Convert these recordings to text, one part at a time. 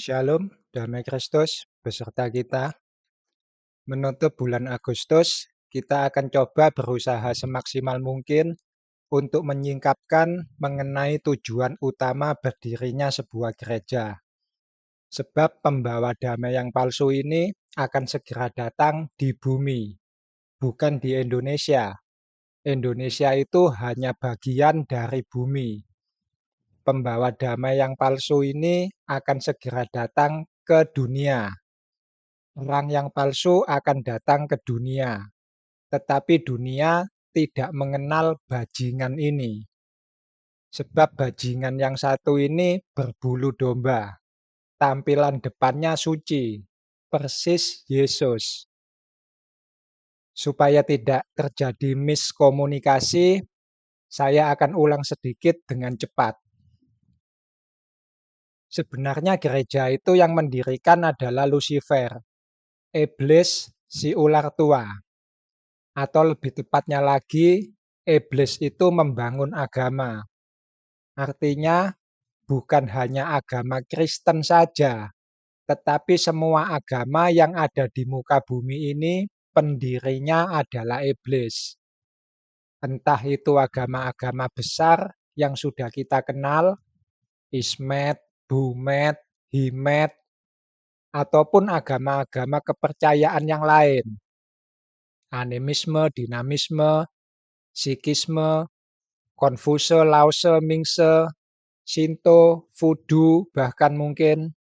Shalom, damai Kristus beserta kita. Menutup bulan Agustus, kita akan coba berusaha semaksimal mungkin untuk menyingkapkan mengenai tujuan utama berdirinya sebuah gereja. Sebab pembawa damai yang palsu ini akan segera datang di bumi, bukan di Indonesia. Indonesia itu hanya bagian dari bumi. Pembawa damai yang palsu ini akan segera datang ke dunia. Orang yang palsu akan datang ke dunia, tetapi dunia tidak mengenal bajingan ini. Sebab bajingan yang satu ini berbulu domba. Tampilan depannya suci, persis Yesus. Supaya tidak terjadi miskomunikasi, saya akan ulang sedikit dengan cepat. Sebenarnya gereja itu yang mendirikan adalah Lucifer, iblis si ular tua. Atau lebih tepatnya lagi, iblis itu membangun agama. Artinya, bukan hanya agama Kristen saja, tetapi semua agama yang ada di muka bumi ini, pendirinya adalah iblis. Entah itu agama-agama besar yang sudah kita kenal, Ismet, Bumet, Himet, ataupun agama-agama kepercayaan yang lain. Animisme, dinamisme, Sikhisme, Konfuse, Laose, Mingse, Shinto, Voodoo, bahkan mungkin,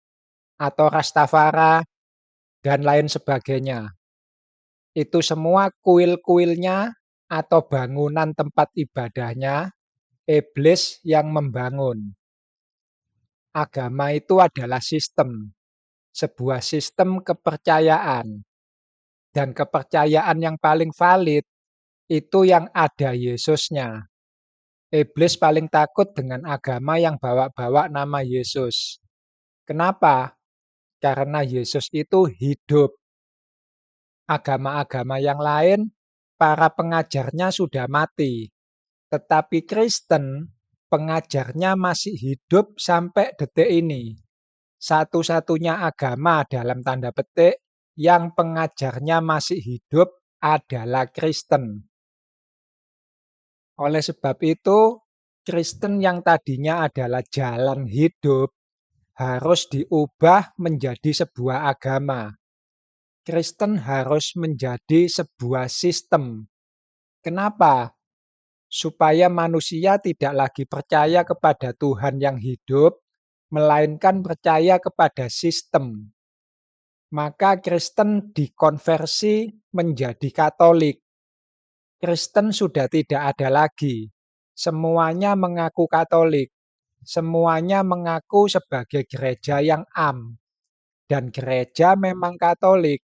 atau Rastafari, dan lain sebagainya. Itu semua kuil-kuilnya atau bangunan tempat ibadahnya, iblis yang membangun. Agama itu adalah sistem, sebuah sistem kepercayaan. Dan kepercayaan yang paling valid itu yang ada Yesusnya. Iblis paling takut dengan agama yang bawa-bawa nama Yesus. Kenapa? Karena Yesus itu hidup. Agama-agama yang lain, para pengajarnya sudah mati. Tetapi Kristen, pengajarnya masih hidup sampai detik ini. Satu-satunya agama dalam tanda petik yang pengajarnya masih hidup adalah Kristen. Oleh sebab itu, Kristen yang tadinya adalah jalan hidup harus diubah menjadi sebuah agama. Kristen harus menjadi sebuah sistem. Kenapa? Supaya manusia tidak lagi percaya kepada Tuhan yang hidup, melainkan percaya kepada sistem. Maka Kristen dikonversi menjadi Katolik. Kristen sudah tidak ada lagi. Semuanya mengaku Katolik. Semuanya mengaku sebagai gereja yang am. Dan gereja memang Katolik.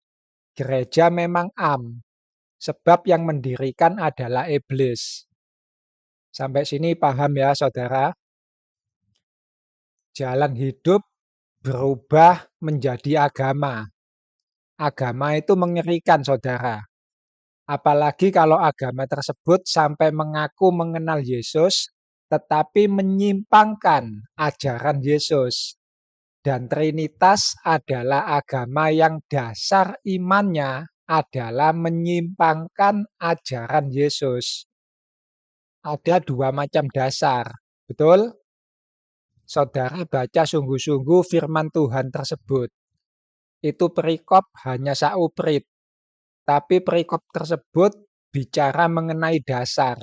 Gereja memang am. Sebab yang mendirikan adalah iblis. Sampai sini paham ya saudara? Jalan hidup berubah menjadi agama. Agama itu mengerikan saudara. Apalagi kalau agama tersebut sampai mengaku mengenal Yesus, tetapi menyimpangkan ajaran Yesus. Dan Trinitas adalah agama yang dasar imannya adalah menyimpangkan ajaran Yesus. Ada dua macam dasar, betul? Saudara baca sungguh-sungguh firman Tuhan tersebut. Itu perikop hanya sauprit. Tapi perikop tersebut bicara mengenai dasar.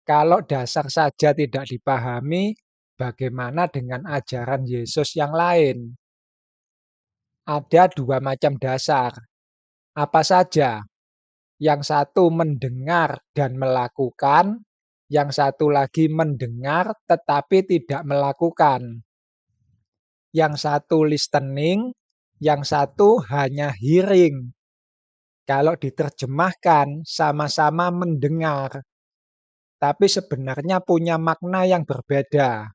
Kalau dasar saja tidak dipahami, bagaimana dengan ajaran Yesus yang lain? Ada dua macam dasar. Apa saja? Yang satu mendengar dan melakukan, yang satu lagi mendengar tetapi tidak melakukan. Yang satu listening, yang satu hanya hearing. Kalau diterjemahkan, sama-sama mendengar. Tapi sebenarnya punya makna yang berbeda.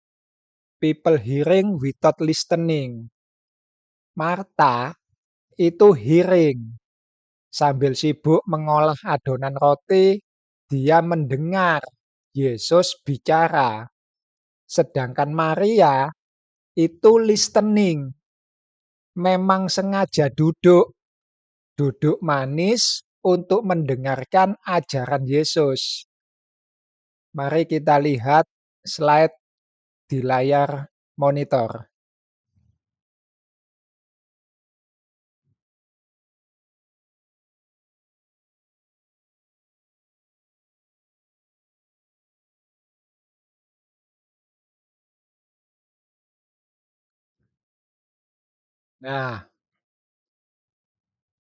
People hearing without listening. Marta itu hearing. Sambil sibuk mengolah adonan roti, dia mendengar Yesus bicara. Sedangkan Maria itu listening. memang sengaja duduk, duduk manis untuk mendengarkan ajaran Yesus. Mari kita lihat slide di layar monitor. Nah,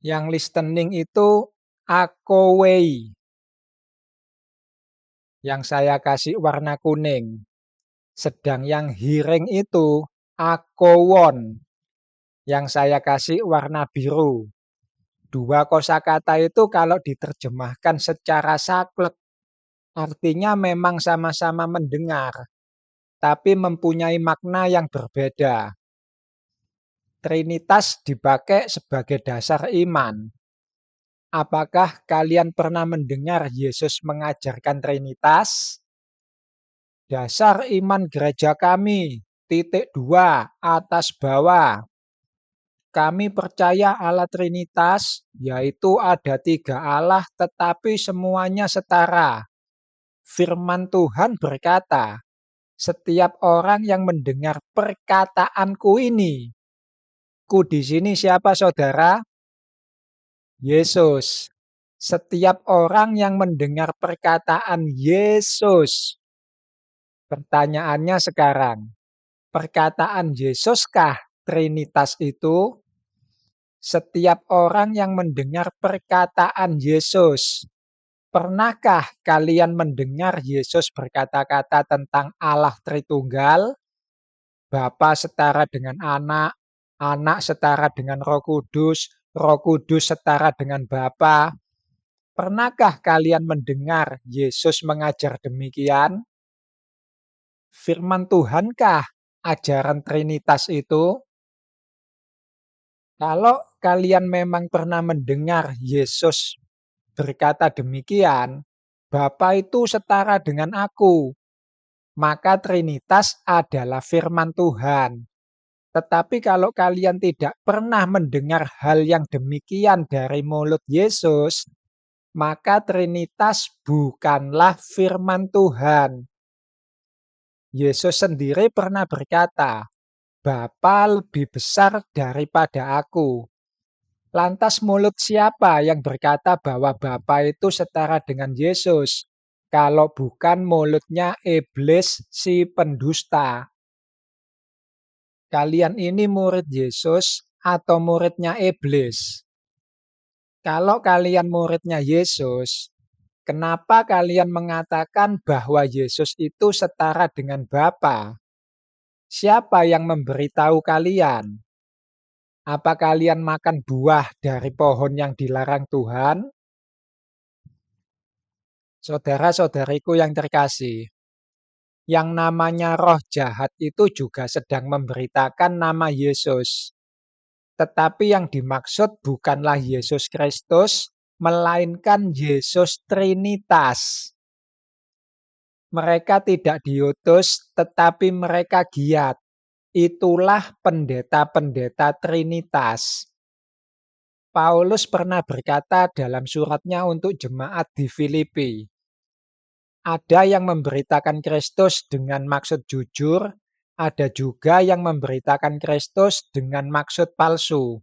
yang listening itu Akowei, yang saya kasih warna kuning. Sedang yang hearing itu Akowon, yang saya kasih warna biru. Dua kosakata itu kalau diterjemahkan secara saklek, artinya memang sama-sama mendengar, tapi mempunyai makna yang berbeda. Trinitas dipakai sebagai dasar iman. Apakah kalian pernah mendengar Yesus mengajarkan Trinitas? Dasar iman gereja kami, titik 2, atas bawah. Kami percaya Allah Trinitas, yaitu ada 3 Allah tetapi semuanya setara. Firman Tuhan berkata, setiap orang yang mendengar perkataanku ini. Ku di sini siapa saudara? Yesus. Setiap orang yang mendengar perkataan Yesus. Pertanyaannya sekarang, perkataan Yesuskah Trinitas itu? Setiap orang yang mendengar perkataan Yesus. Pernahkah kalian mendengar Yesus berkata-kata tentang Allah Tritunggal? Bapa setara dengan anak, anak setara dengan Roh Kudus setara dengan Bapa. Pernahkah kalian mendengar Yesus mengajar demikian? Firman Tuhankah ajaran Trinitas itu? Kalau kalian memang pernah mendengar Yesus berkata demikian, Bapa itu setara dengan aku, maka Trinitas adalah firman Tuhan. Tetapi kalau kalian tidak pernah mendengar hal yang demikian dari mulut Yesus, maka Trinitas bukanlah firman Tuhan. Yesus sendiri pernah berkata, Bapa lebih besar daripada aku. Lantas mulut siapa yang berkata bahwa Bapa itu setara dengan Yesus? Kalau bukan mulutnya iblis si pendusta. Kalian ini murid Yesus atau muridnya iblis? Kalau kalian muridnya Yesus, kenapa kalian mengatakan bahwa Yesus itu setara dengan Bapa? Siapa yang memberitahu kalian? Apa kalian makan buah dari pohon yang dilarang Tuhan? Saudara-saudariku yang terkasih, yang namanya roh jahat itu juga sedang memberitakan nama Yesus. Tetapi yang dimaksud bukanlah Yesus Kristus, melainkan Yesus Trinitas. Mereka tidak diutus, tetapi mereka giat. Itulah pendeta-pendeta Trinitas. Paulus pernah berkata dalam suratnya untuk jemaat di Filipi, ada yang memberitakan Kristus dengan maksud jujur, ada juga yang memberitakan Kristus dengan maksud palsu.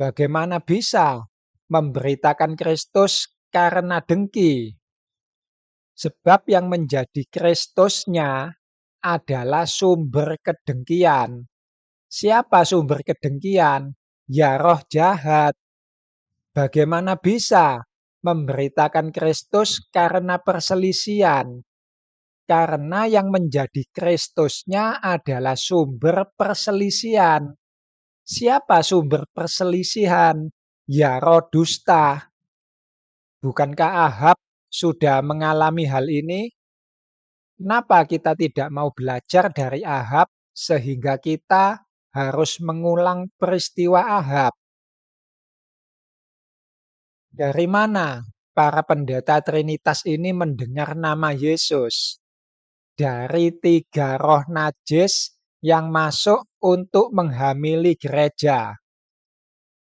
Bagaimana bisa memberitakan Kristus karena dengki? Sebab yang menjadi Kristusnya adalah sumber kedengkian. Siapa sumber kedengkian? Ya roh jahat. Bagaimana bisa memberitakan Kristus karena perselisihan? Karena yang menjadi Kristusnya adalah sumber perselisihan. Siapa sumber perselisihan? Ya roh dusta. Bukankah Ahab sudah mengalami hal ini? Kenapa kita tidak mau belajar dari Ahab sehingga kita harus mengulang peristiwa Ahab? Dari mana para pendeta Trinitas ini mendengar nama Yesus? Dari 3 roh najis yang masuk untuk menghamili gereja.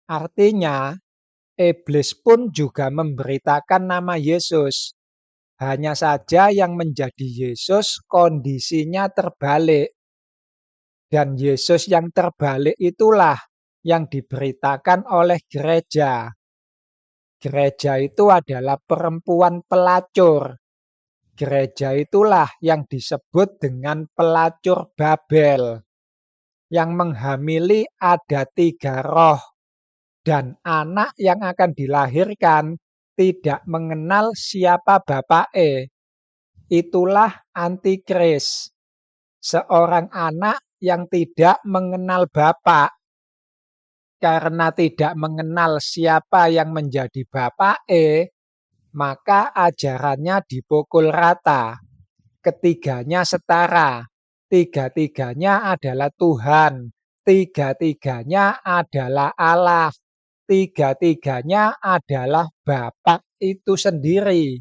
Artinya, iblis pun juga memberitakan nama Yesus. Hanya saja yang menjadi Yesus kondisinya terbalik. Dan Yesus yang terbalik itulah yang diberitakan oleh gereja. Gereja itu adalah perempuan pelacur. Gereja itulah yang disebut dengan pelacur Babel. Yang menghamili ada 3 roh. Dan anak yang akan dilahirkan tidak mengenal siapa bapake. Itulah antikris. Seorang anak yang tidak mengenal bapak. Karena tidak mengenal siapa yang menjadi bapake, maka ajarannya dipukul rata. Ketiganya setara. Tiga-tiganya adalah Tuhan. Tiga-tiganya adalah Allah. Tiga-tiganya adalah Bapa itu sendiri.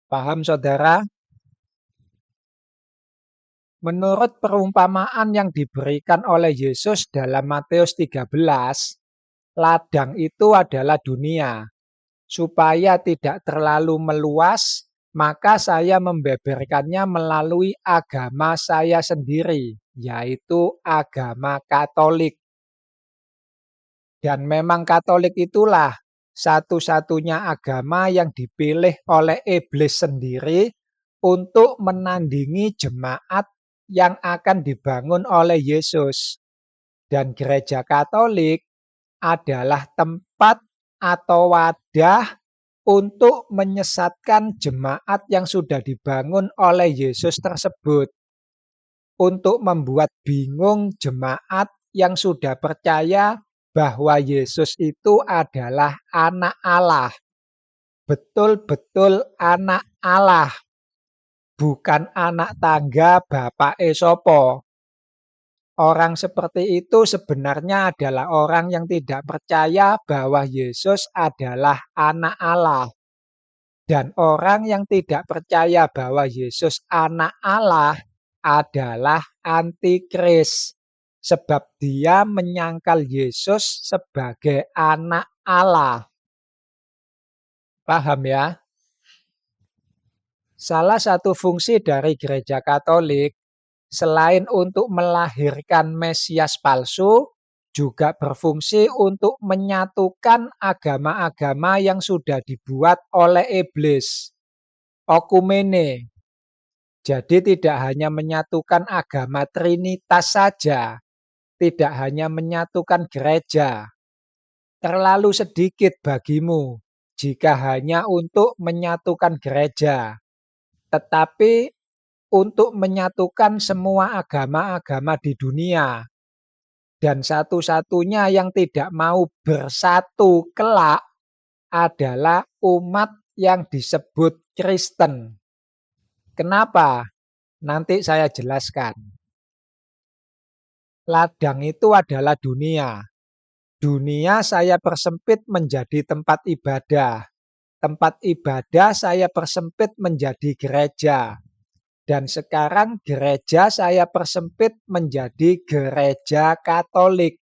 Paham, saudara? Menurut perumpamaan yang diberikan oleh Yesus dalam Matius 13, ladang itu adalah dunia. Supaya tidak terlalu meluas, maka saya membeberkannya melalui agama saya sendiri, yaitu agama Katolik. Dan memang Katolik itulah satu-satunya agama yang dipilih oleh iblis sendiri untuk menandingi jemaat yang akan dibangun oleh Yesus. Dan gereja Katolik adalah tempat atau wadah untuk menyesatkan jemaat yang sudah dibangun oleh Yesus tersebut. Untuk membuat bingung jemaat yang sudah percaya bahwa Yesus itu adalah anak Allah. Betul-betul anak Allah. Bukan anak tangga bapake sopo. Orang seperti itu sebenarnya adalah orang yang tidak percaya bahwa Yesus adalah anak Allah. Dan orang yang tidak percaya bahwa Yesus anak Allah adalah antikris. Sebab dia menyangkal Yesus sebagai anak Allah. Paham ya? Salah satu fungsi dari gereja Katolik, selain untuk melahirkan Mesias palsu, juga berfungsi untuk menyatukan agama-agama yang sudah dibuat oleh iblis. Okumene. Jadi tidak hanya menyatukan agama Trinitas saja, tidak hanya menyatukan gereja. Terlalu sedikit bagimu jika hanya untuk menyatukan gereja. Tetapi untuk menyatukan semua agama-agama di dunia. Dan satu-satunya yang tidak mau bersatu kelak adalah umat yang disebut Kristen. Kenapa? Nanti saya jelaskan. Ladang itu adalah dunia. Dunia saya persempit menjadi tempat ibadah. Tempat ibadah saya persempit menjadi gereja. Dan sekarang gereja saya persempit menjadi gereja Katolik.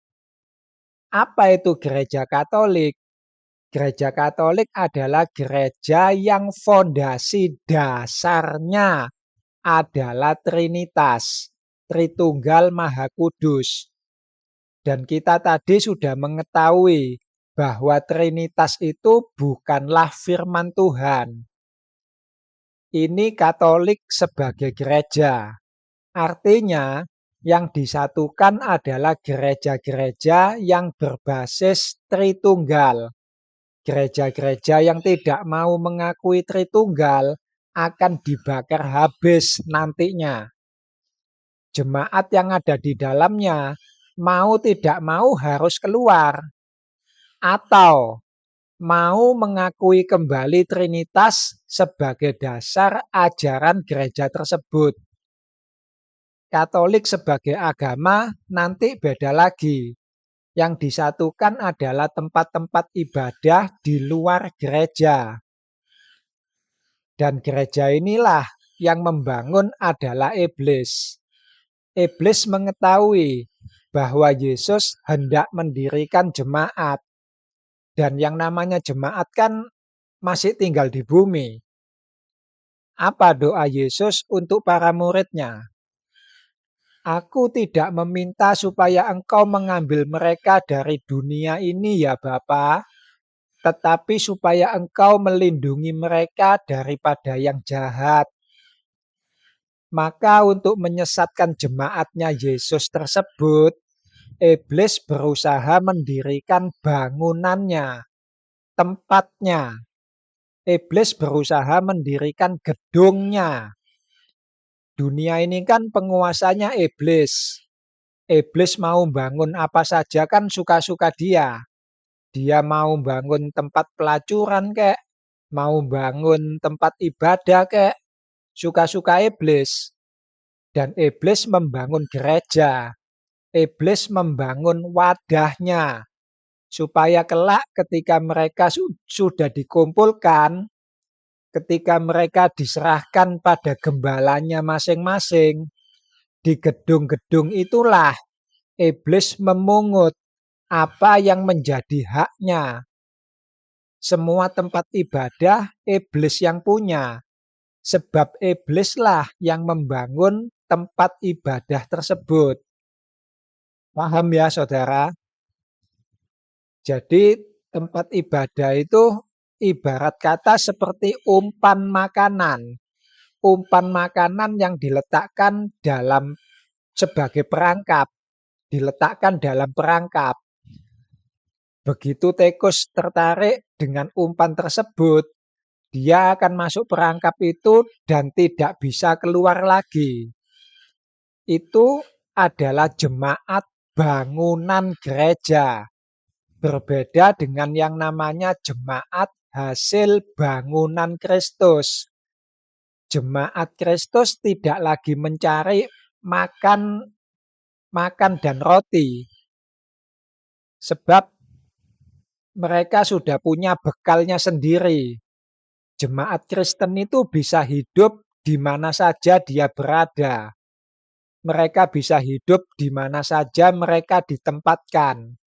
Apa itu gereja Katolik? Gereja Katolik adalah gereja yang fondasi dasarnya adalah Trinitas, Tritunggal Maha Kudus. Dan kita tadi sudah mengetahui bahwa Trinitas itu bukanlah firman Tuhan. Ini Katolik sebagai gereja. Artinya, yang disatukan adalah gereja-gereja yang berbasis Tritunggal. Gereja-gereja yang tidak mau mengakui Tritunggal akan dibakar habis nantinya. Jemaat yang ada di dalamnya mau tidak mau harus keluar. Atau mau mengakui kembali Trinitas sebagai dasar ajaran gereja tersebut. Katolik sebagai agama nanti beda lagi. Yang disatukan adalah tempat-tempat ibadah di luar gereja. Dan gereja inilah yang membangun adalah iblis. Iblis mengetahui bahwa Yesus hendak mendirikan jemaat, dan yang namanya jemaat kan masih tinggal di bumi. Apa doa Yesus untuk para muridnya? Aku tidak meminta supaya engkau mengambil mereka dari dunia ini ya Bapa, tetapi supaya engkau melindungi mereka daripada yang jahat. Maka untuk menyesatkan jemaatnya Yesus tersebut, iblis berusaha mendirikan bangunannya, tempatnya. Iblis berusaha mendirikan gedungnya. Dunia ini kan penguasanya iblis. Iblis mau bangun apa saja kan suka-suka dia. Dia mau bangun tempat pelacuran kek, mau bangun tempat ibadah kek, suka-suka iblis. Dan iblis membangun gereja. Iblis membangun wadahnya. Supaya kelak ketika mereka sudah dikumpulkan, ketika mereka diserahkan pada gembalanya masing-masing, di gedung-gedung itulah iblis memungut apa yang menjadi haknya. Semua tempat ibadah iblis yang punya, sebab iblislah yang membangun tempat ibadah tersebut. Paham ya, saudara? Jadi, tempat ibadah itu ibarat kata seperti umpan makanan. Umpan makanan yang diletakkan dalam sebagai perangkap, diletakkan dalam perangkap. Begitu tikus tertarik dengan umpan tersebut, dia akan masuk perangkap itu dan tidak bisa keluar lagi. Itu adalah jemaat bangunan gereja. Berbeda dengan yang namanya jemaat hasil bangunan Kristus. Jemaat Kristus tidak lagi mencari makan dan roti. Sebab mereka sudah punya bekalnya sendiri. Jemaat Kristen itu bisa hidup di mana saja dia berada. Mereka bisa hidup di mana saja mereka ditempatkan.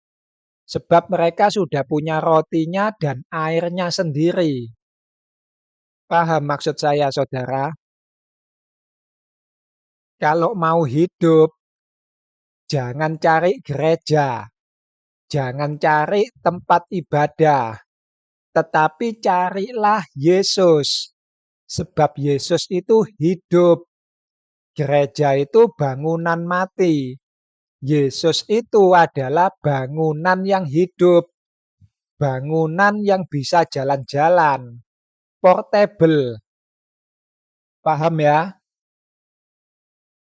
Sebab mereka sudah punya rotinya dan airnya sendiri. Paham maksud saya, saudara? Kalau mau hidup, jangan cari gereja, jangan cari tempat ibadah, tetapi carilah Yesus. Sebab Yesus itu hidup. Gereja itu bangunan mati. Yesus itu adalah bangunan yang hidup. Bangunan yang bisa jalan-jalan. Portable. Paham ya?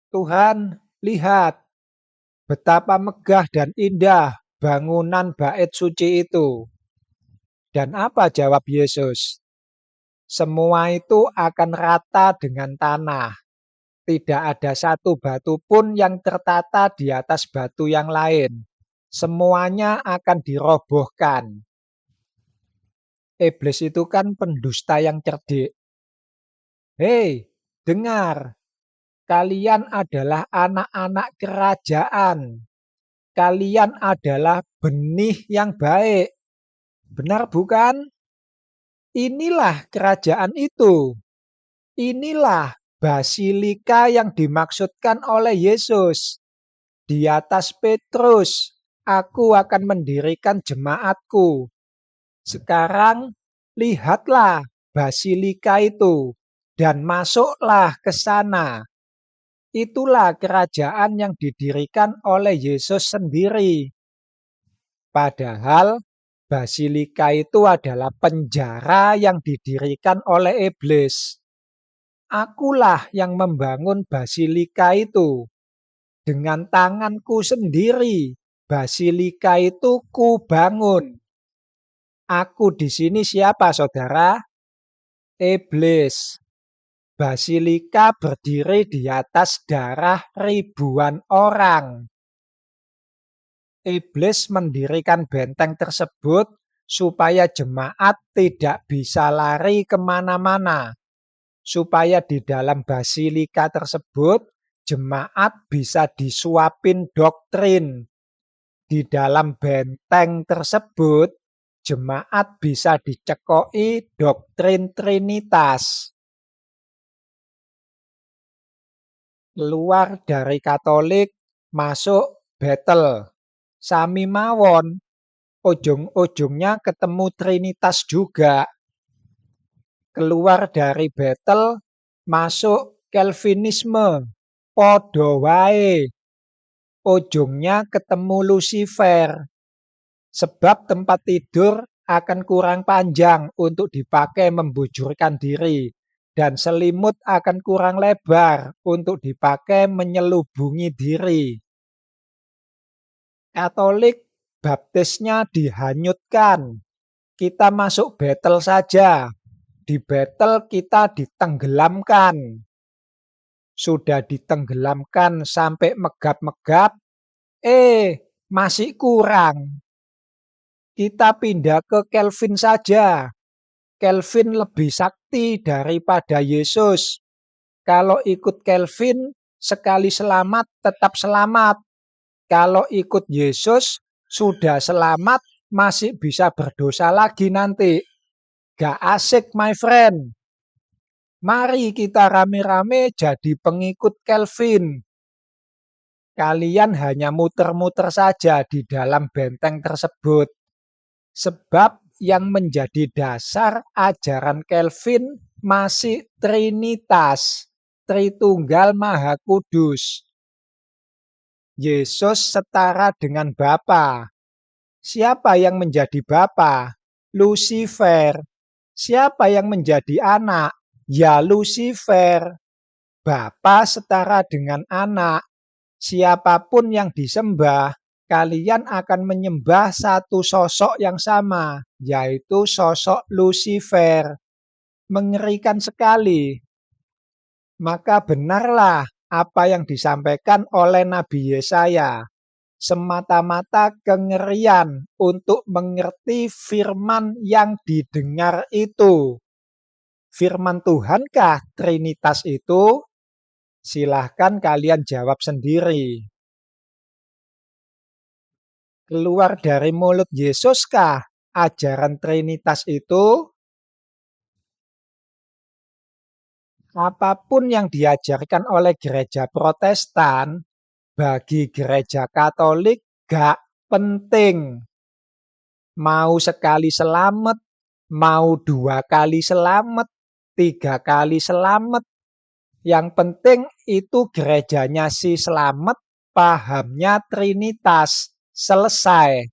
Tuhan, lihat betapa megah dan indah bangunan bait suci itu. Dan apa jawab Yesus? Semua itu akan rata dengan tanah. Tidak ada satu batu pun yang tertata di atas batu yang lain. Semuanya akan dirobohkan. Iblis itu kan pendusta yang cerdik. Hei, dengar. Kalian adalah anak-anak kerajaan. Kalian adalah benih yang baik. Benar bukan? Inilah kerajaan itu. Inilah basilika yang dimaksudkan oleh Yesus. Di atas Petrus, aku akan mendirikan jemaatku. Sekarang lihatlah basilika itu dan masuklah ke sana. Itulah kerajaan yang didirikan oleh Yesus sendiri. Padahal basilika itu adalah penjara yang didirikan oleh iblis. Akulah yang membangun basilika itu. Dengan tanganku sendiri, basilika itu kubangun. Aku di sini siapa, saudara? Iblis. Basilika berdiri di atas darah ribuan orang. Iblis mendirikan benteng tersebut supaya jemaat tidak bisa lari kemana-mana. Supaya di dalam basilika tersebut jemaat bisa disuapin doktrin. Di dalam benteng tersebut, jemaat bisa dicekoki doktrin Trinitas. Keluar dari Katolik, masuk Betel. Sami mawon, ujung-ujungnya ketemu Trinitas juga. Keluar dari Betel, masuk Calvinisme. Podo wae. Ujungnya ketemu Lucifer. Sebab tempat tidur akan kurang panjang untuk dipakai membujurkan diri. Dan selimut akan kurang lebar untuk dipakai menyelubungi diri. Katolik baptisnya dihanyutkan. Kita masuk Betel saja. Di Betel kita ditenggelamkan. Sudah ditenggelamkan sampai megap-megap, masih kurang. Kita pindah ke Calvin saja. Calvin lebih sakti daripada Yesus. Kalau ikut Calvin, sekali selamat tetap selamat. Kalau ikut Yesus, sudah selamat, masih bisa berdosa lagi nanti. Gak asik, my friend. Mari kita rame-rame jadi pengikut Calvin. Kalian hanya muter-muter saja di dalam benteng tersebut. Sebab yang menjadi dasar ajaran Calvin masih Trinitas, Tritunggal Maha Kudus. Yesus setara dengan Bapa. Siapa yang menjadi Bapa? Lucifer. Siapa yang menjadi anak? Ya Lucifer. Bapa setara dengan anak. Siapapun yang disembah, kalian akan menyembah satu sosok yang sama, yaitu sosok Lucifer. Mengerikan sekali. Maka benarlah apa yang disampaikan oleh Nabi Yesaya. Semata-mata kengerian untuk mengerti firman yang didengar itu. Firman Tuhankah Trinitas itu? Silahkan kalian jawab sendiri. Keluar dari mulut Yesuskah ajaran Trinitas itu? Apapun yang diajarkan oleh gereja Protestan, bagi gereja Katolik gak penting. Mau sekali selamat, mau 2 kali selamat, 3 kali selamat. Yang penting itu gerejanya si selamat, pahamnya Trinitas, selesai.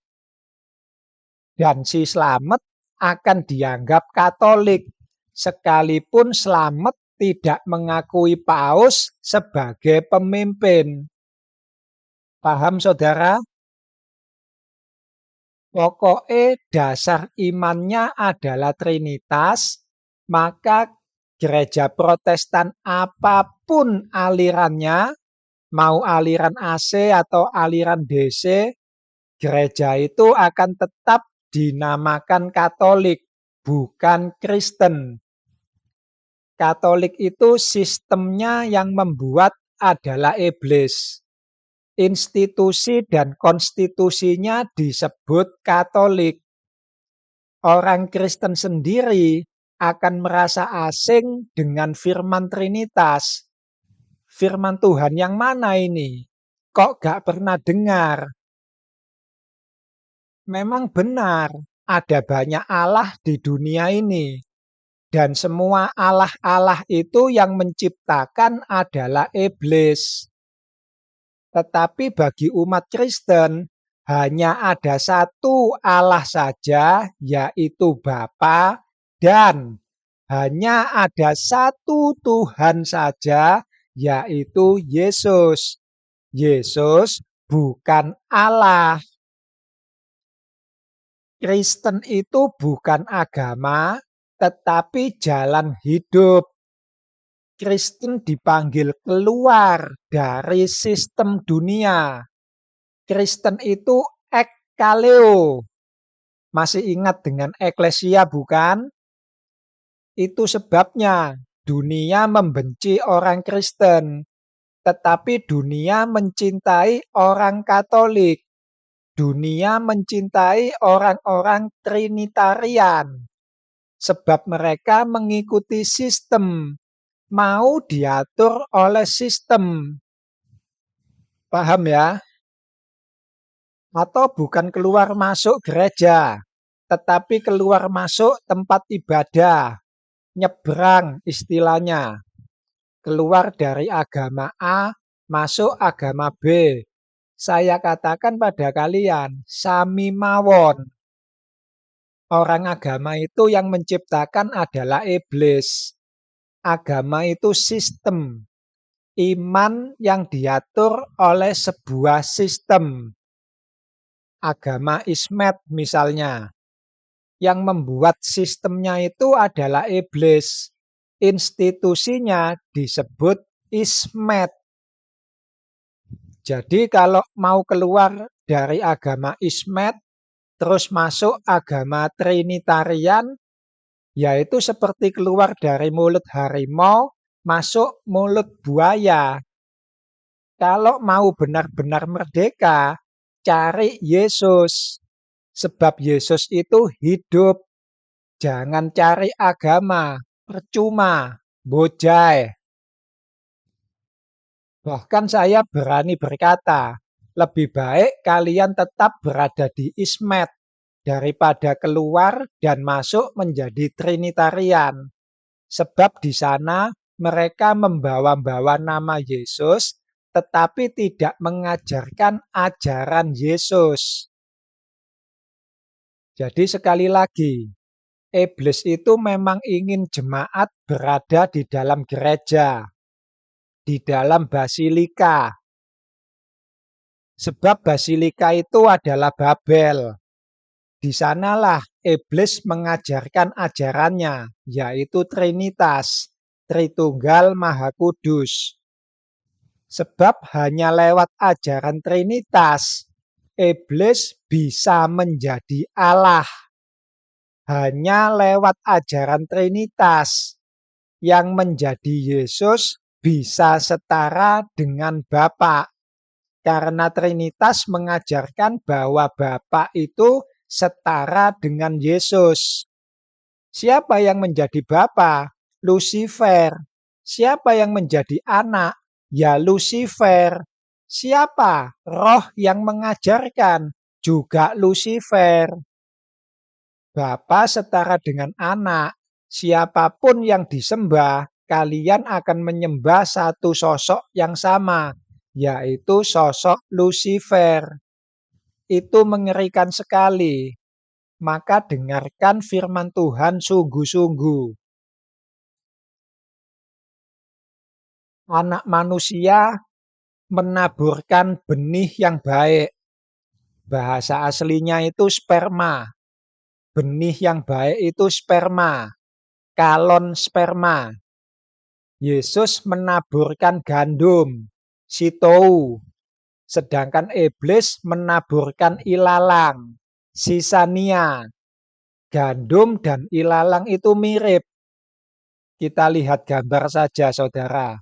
Dan si selamat akan dianggap Katolik, sekalipun selamat tidak mengakui Paus sebagai pemimpin. Paham, saudara? Pokoknya dasar imannya adalah Trinitas, maka gereja Protestan apapun alirannya, mau aliran AC atau aliran DC, gereja itu akan tetap dinamakan Katolik, bukan Kristen. Katolik itu sistemnya yang membuat adalah iblis. Institusi dan konstitusinya disebut Katolik. Orang Kristen sendiri akan merasa asing dengan firman Trinitas. Firman Tuhan yang mana ini? Kok gak pernah dengar? Memang benar, ada banyak Allah di dunia ini. Dan semua Allah-Allah itu yang menciptakan adalah iblis. Tetapi bagi umat Kristen, hanya ada satu Allah saja, yaitu Bapa, dan hanya ada satu Tuhan saja, yaitu Yesus. Yesus bukan Allah. Kristen itu bukan agama, tetapi jalan hidup. Kristen dipanggil keluar dari sistem dunia. Kristen itu ekkaleo. Masih ingat dengan eklesia bukan? Itu sebabnya dunia membenci orang Kristen. Tetapi dunia mencintai orang Katolik. Dunia mencintai orang-orang Trinitarian. Sebab mereka mengikuti sistem, mau diatur oleh sistem. Paham ya? Atau bukan keluar masuk gereja, tetapi keluar masuk tempat ibadah. Nyebrang istilahnya. Keluar dari agama A, masuk agama B. Saya katakan pada kalian, sami mawon. Orang agama itu yang menciptakan adalah iblis. Agama itu sistem. Iman yang diatur oleh sebuah sistem. Agama Ismet misalnya. Yang membuat sistemnya itu adalah iblis. Institusinya disebut Ismet. Jadi kalau mau keluar dari agama Ismet, terus masuk agama Trinitarian, yaitu seperti keluar dari mulut harimau, masuk mulut buaya. Kalau mau benar-benar merdeka, cari Yesus. Sebab Yesus itu hidup. Jangan cari agama, percuma, bojai. Bahkan saya berani berkata, lebih baik kalian tetap berada di Ismet daripada keluar dan masuk menjadi Trinitarian. Sebab di sana mereka membawa-bawa nama Yesus, tetapi tidak mengajarkan ajaran Yesus. Jadi sekali lagi, iblis itu memang ingin jemaat berada di dalam gereja, di dalam basilika. Sebab basilika itu adalah Babel. Di sanalah iblis mengajarkan ajarannya, yaitu Trinitas, Tritunggal Maha Kudus. Sebab hanya lewat ajaran Trinitas, iblis bisa menjadi Allah. Hanya lewat ajaran Trinitas, yang menjadi Yesus bisa setara dengan Bapa. Karena Trinitas mengajarkan bahwa Bapa itu setara dengan Yesus. Siapa yang menjadi Bapa? Lucifer. Siapa yang menjadi anak? Ya Lucifer. Siapa? Roh yang mengajarkan? Juga Lucifer. Bapa setara dengan anak. Siapapun yang disembah, kalian akan menyembah satu sosok yang sama, yaitu sosok Lucifer. Itu mengerikan sekali. Maka dengarkan firman Tuhan sungguh-sungguh. Anak manusia menaburkan benih yang baik. Bahasa aslinya itu sperma. Benih yang baik itu sperma. Kalon sperma. Yesus menaburkan gandum, sitou. Sedangkan iblis menaburkan ilalang, sisania. Gandum dan ilalang itu mirip. Kita lihat gambar saja, saudara,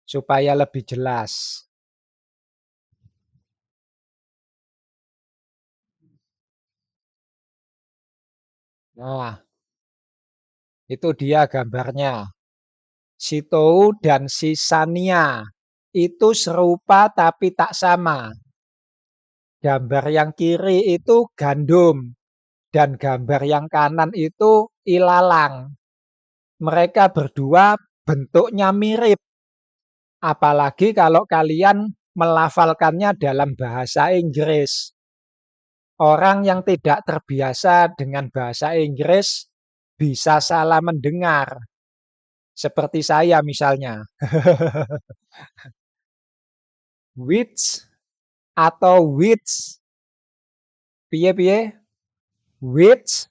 supaya lebih jelas. Nah, itu dia gambarnya. Sitou dan sisania itu serupa tapi tak sama. Gambar yang kiri itu gandum dan gambar yang kanan itu ilalang. Mereka berdua bentuknya mirip. Apalagi kalau kalian melafalkannya dalam bahasa Inggris. Orang yang tidak terbiasa dengan bahasa Inggris bisa salah mendengar. Seperti saya misalnya. Which atau which? Piye-piye? Which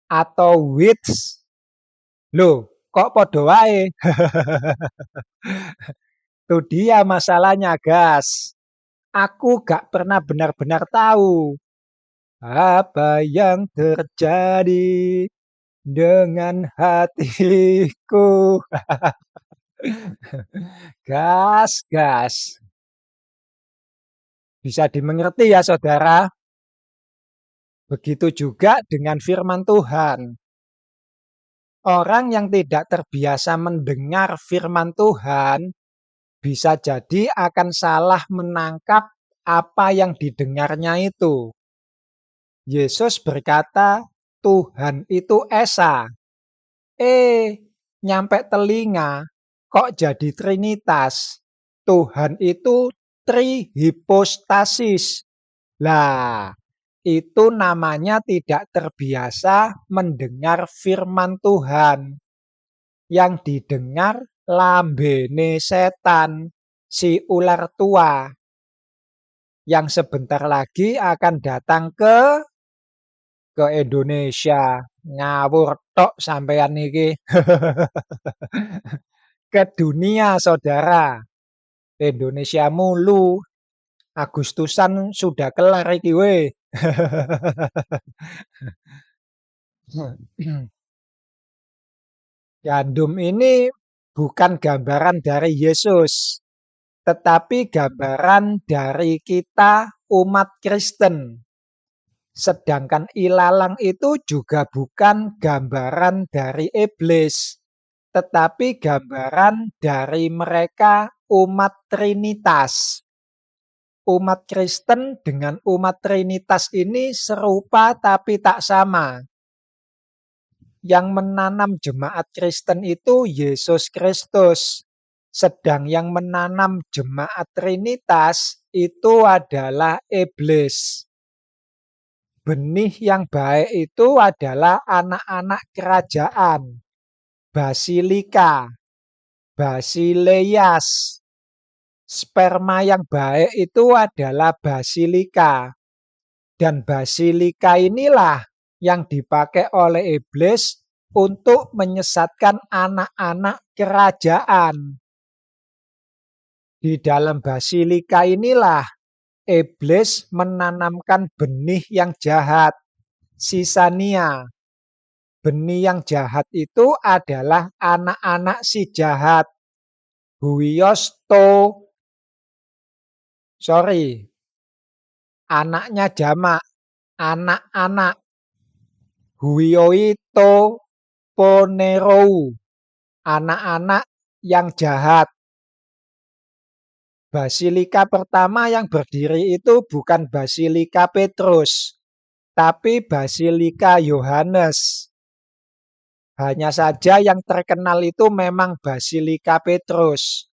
atau which? Loh, kok podo wae? Itu dia masalahnya, gas. Aku gak pernah benar-benar tahu apa yang terjadi dengan hatiku. Gas, gas. Bisa dimengerti ya, saudara? Begitu juga dengan firman Tuhan. Orang yang tidak terbiasa mendengar firman Tuhan bisa jadi akan salah menangkap apa yang didengarnya itu. Yesus berkata, Tuhan itu esa. Nyampe telinga, kok jadi Trinitas? Tuhan itu trihipostasis. Lah, itu namanya tidak terbiasa mendengar firman Tuhan. Yang didengar lambene setan, si ular tua, yang sebentar lagi akan datang ke Indonesia. Ngawur tok sampean iki. Ke dunia, saudara. Indonesia mulu. Agustusan sudah kelar iki we. Gandum ini bukan gambaran dari Yesus, tetapi gambaran dari kita umat Kristen. Sedangkan ilalang itu juga bukan gambaran dari iblis, tetapi gambaran dari mereka umat Trinitas. Umat Kristen dengan umat Trinitas ini serupa tapi tak sama. Yang menanam jemaat Kristen itu Yesus Kristus. Sedang yang menanam jemaat Trinitas itu adalah iblis. Benih yang baik itu adalah anak-anak kerajaan, Basilika, Basileas. Sperma yang baik itu adalah Basilika. Dan Basilika inilah yang dipakai oleh iblis untuk menyesatkan anak-anak kerajaan. Di dalam Basilika inilah iblis menanamkan benih yang jahat, sisania. Benih yang jahat itu adalah anak-anak si jahat. Anaknya jamak, anak-anak. Huioi to ponerou, anak-anak yang jahat. Basilika pertama yang berdiri itu bukan Basilika Petrus, tapi Basilika Yohanes. Hanya saja yang terkenal itu memang Basilika Petrus.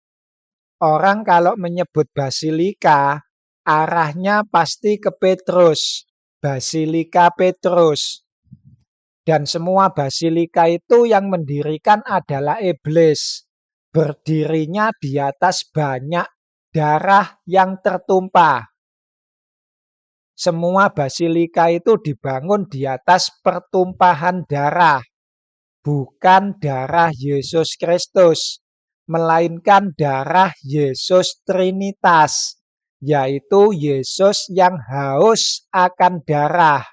Orang kalau menyebut Basilika, arahnya pasti ke Petrus, Basilika Petrus. Dan semua basilika itu yang mendirikan adalah iblis. Berdirinya di atas banyak darah yang tertumpah. Semua basilika itu dibangun di atas pertumpahan darah. Bukan darah Yesus Kristus, melainkan darah Yesus Trinitas, yaitu Yesus yang haus akan darah.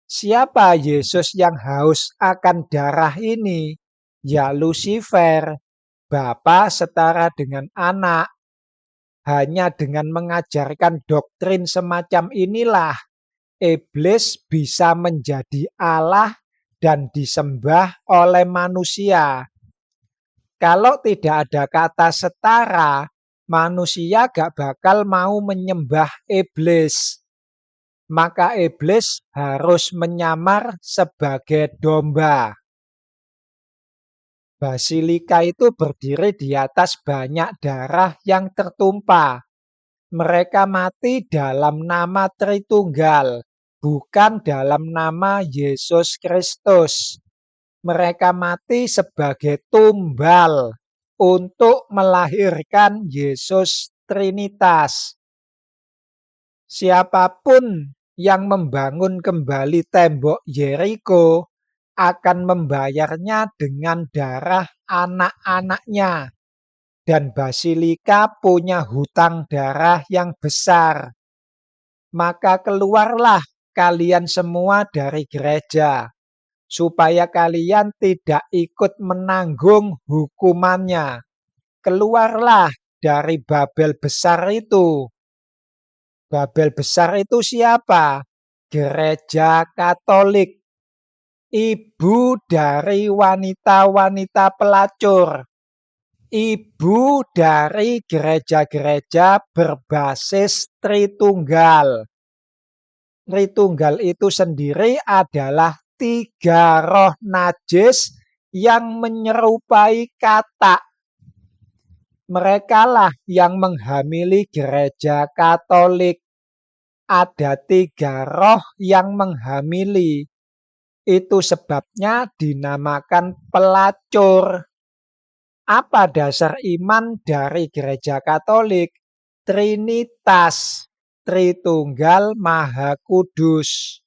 Siapa Yesus yang haus akan darah ini? Ya Lucifer, Bapa setara dengan anak. Hanya dengan mengajarkan doktrin semacam inilah, iblis bisa menjadi Allah dan disembah oleh manusia. Kalau tidak ada kata setara, manusia gak bakal mau menyembah iblis. Maka iblis harus menyamar sebagai domba. Basilika itu berdiri di atas banyak darah yang tertumpah. Mereka mati dalam nama Tritunggal, bukan dalam nama Yesus Kristus. Mereka mati sebagai tumbal untuk melahirkan Yesus Trinitas. Siapapun yang membangun kembali tembok Yeriko akan membayarnya dengan darah anak-anaknya. Dan Basilika punya hutang darah yang besar. Maka keluarlah kalian semua dari gereja. supaya kalian tidak ikut menanggung hukumannya. Keluarlah dari Babel besar itu. Babel besar itu siapa? Gereja Katolik, ibu dari wanita-wanita pelacur, ibu dari gereja-gereja berbasis Tritunggal. Tritunggal itu sendiri adalah tiga roh najis yang menyerupai katak. Merekalah yang menghamili gereja Katolik. Ada tiga roh yang menghamili. Itu sebabnya dinamakan pelacur. Apa dasar iman dari gereja Katolik? Trinitas, Tritunggal Maha Kudus.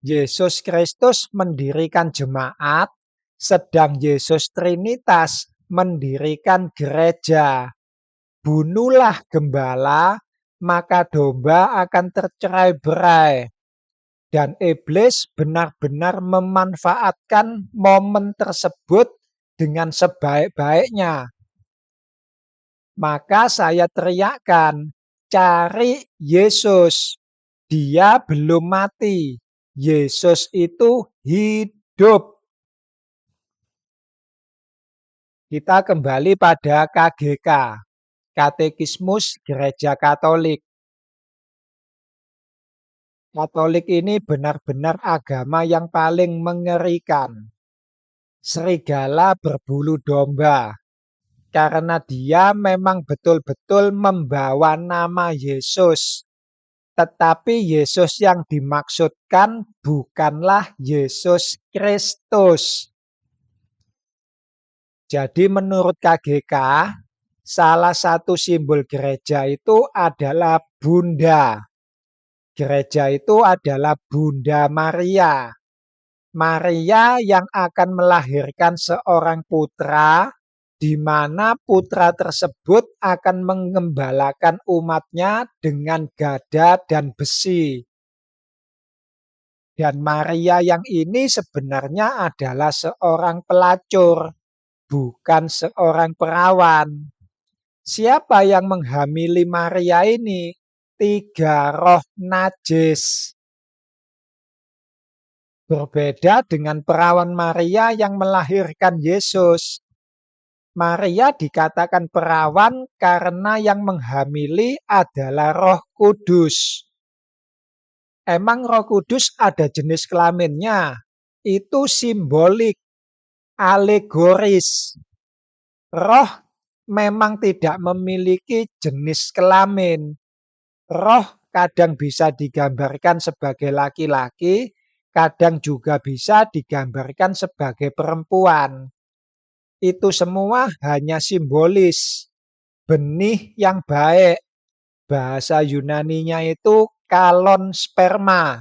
Yesus Kristus mendirikan jemaat, sedang Yesus Trinitas mendirikan gereja. Bunuhlah gembala, maka domba akan tercerai-berai. Dan iblis benar-benar memanfaatkan momen tersebut dengan sebaik-baiknya. Maka saya teriakkan, cari Yesus. Dia belum mati. Yesus itu hidup. Kita kembali pada KGK, Katekismus Gereja Katolik. Katolik ini benar-benar agama yang paling mengerikan. Serigala berbulu domba. Karena dia memang betul-betul membawa nama Yesus. Tetapi Yesus yang dimaksudkan bukanlah Yesus Kristus. Jadi menurut KGK, salah satu simbol gereja itu adalah Bunda. Gereja itu adalah Bunda Maria. Maria yang akan melahirkan seorang putra, di mana putra tersebut akan mengembalakan umatnya dengan gada dan besi. Dan Maria yang ini sebenarnya adalah seorang pelacur, bukan seorang perawan. Siapa yang menghamili Maria ini? Tiga roh najis. Berbeda dengan perawan Maria yang melahirkan Yesus. Maria dikatakan perawan karena yang menghamili adalah Roh Kudus. Emang Roh Kudus ada jenis kelaminnya? Itu simbolik, alegoris. Roh memang tidak memiliki jenis kelamin. Roh kadang bisa digambarkan sebagai laki-laki, kadang juga bisa digambarkan sebagai perempuan. Itu semua hanya simbolis. Benih yang baik. Bahasa Yunaninya itu kalon sperma.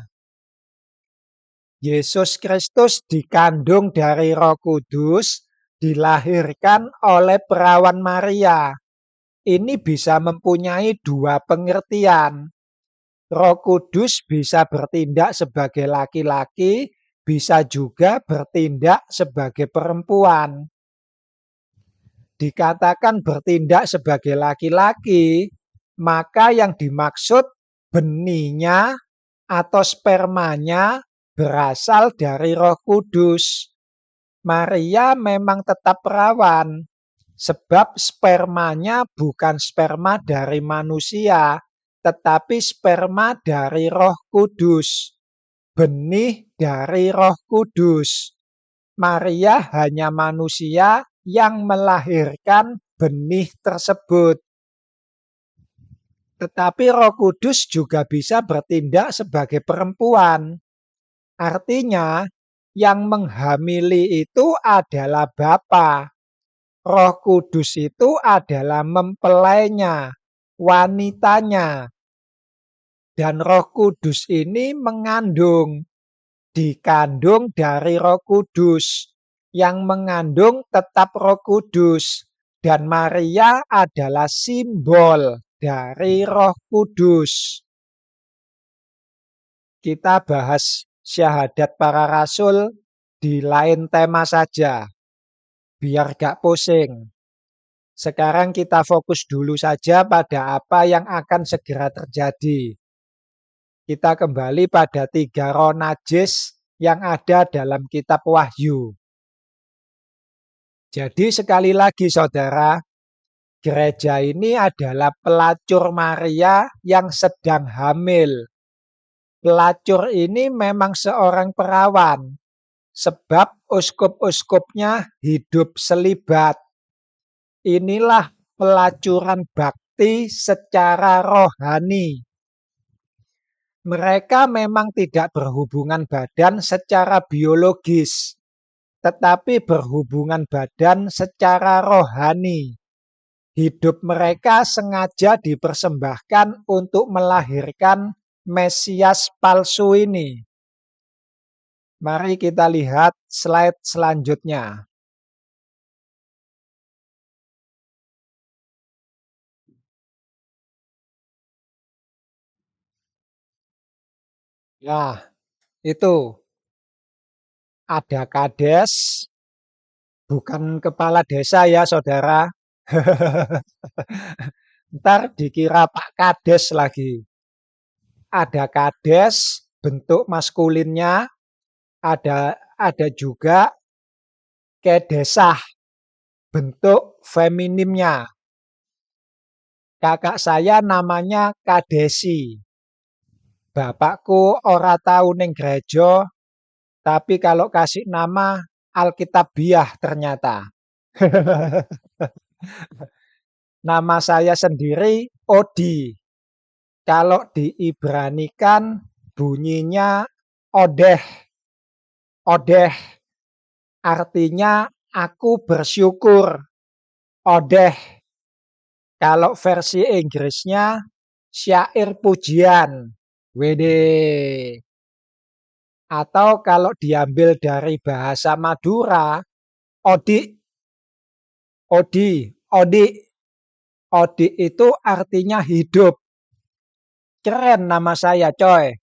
Yesus Kristus dikandung dari Roh Kudus, dilahirkan oleh perawan Maria. Ini bisa mempunyai dua pengertian. Roh Kudus bisa bertindak sebagai laki-laki, bisa juga bertindak sebagai perempuan. Dikatakan bertindak sebagai laki-laki, maka yang dimaksud benihnya atau spermanya berasal dari Roh Kudus. Maria memang tetap perawan, sebab spermanya bukan sperma dari manusia, tetapi sperma dari Roh Kudus. Benih dari Roh Kudus. Maria hanya manusia yang melahirkan benih tersebut. Tetapi Roh Kudus juga bisa bertindak sebagai perempuan. Artinya, yang menghamili itu adalah Bapa. Roh Kudus itu adalah mempelainya, wanitanya. Dan Roh Kudus ini mengandung, dikandung dari Roh Kudus. Yang mengandung tetap Roh Kudus. Dan Maria adalah simbol dari Roh Kudus. Kita bahas syahadat para rasul di lain tema saja, biar gak pusing. Sekarang kita fokus dulu saja pada apa yang akan segera terjadi. Kita kembali pada 3 roh najis yang ada dalam kitab Wahyu. Jadi sekali lagi saudara, gereja ini adalah pelacur Maria yang sedang hamil. Pelacur ini memang seorang perawan, sebab uskup-uskupnya hidup selibat. Inilah pelacuran bakti secara rohani. Mereka memang tidak berhubungan badan secara biologis, tetapi berhubungan badan secara rohani. Hidup mereka sengaja dipersembahkan untuk melahirkan Mesias palsu ini. Mari kita lihat slide selanjutnya. Nah, itu ada kades, bukan kepala desa ya, saudara. Ntar dikira Pak Kades lagi. Ada kades, bentuk maskulinnya, ada juga kedesah, bentuk feminimnya. Kakak saya namanya Kadesi. Bapakku ora tahu ning gereja, tapi kalau kasih nama Alkitabiah ternyata. Nama saya sendiri Odi. Kalau diibranikan bunyinya Odeh. Odeh artinya aku bersyukur. Odeh. Kalau versi Inggrisnya syair pujian. Wede. Atau kalau diambil dari bahasa Madura, Odi. Odi. Odi. Odi itu artinya hidup. Keren nama saya, coy.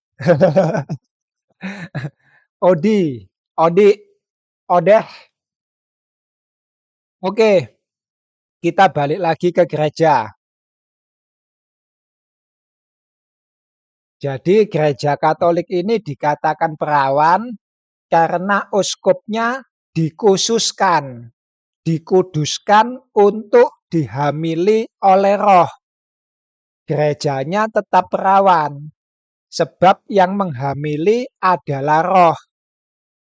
Odi. Odi. Odeh. Oke, kita balik lagi ke gereja. Jadi gereja Katolik ini dikatakan perawan karena uskupnya dikhususkan, dikuduskan untuk dihamili oleh roh. Gerejanya tetap perawan, sebab yang menghamili adalah roh.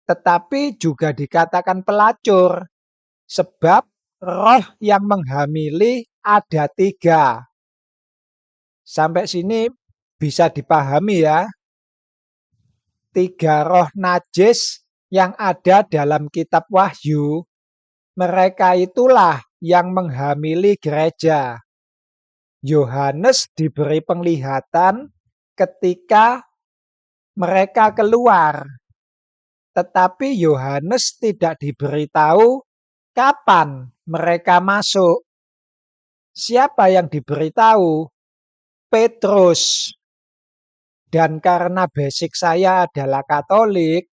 Tetapi juga dikatakan pelacur, sebab roh yang menghamili ada 3. Sampai sini bisa dipahami ya. 3 roh najis yang ada dalam kitab Wahyu, mereka itulah yang menghamili gereja. Yohanes diberi penglihatan ketika mereka keluar, tetapi Yohanes tidak diberitahu kapan mereka masuk. Siapa yang diberitahu? Petrus. Dan karena basic saya adalah Katolik,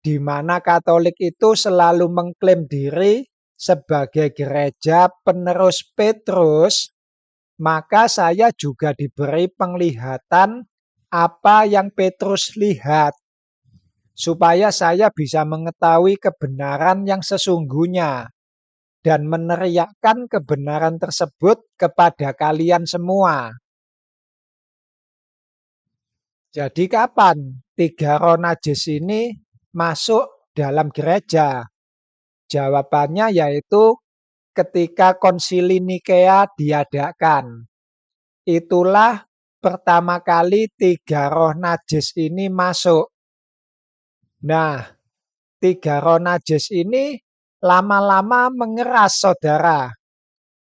di mana Katolik itu selalu mengklaim diri sebagai gereja penerus Petrus, maka saya juga diberi penglihatan apa yang Petrus lihat, supaya saya bisa mengetahui kebenaran yang sesungguhnya dan meneriakkan kebenaran tersebut kepada kalian semua. Jadi kapan 3 roh najis ini masuk dalam gereja? Jawabannya yaitu ketika konsili Nikea diadakan. Itulah pertama kali 3 roh najis ini masuk. Nah, 3 roh najis ini lama-lama mengeras saudara.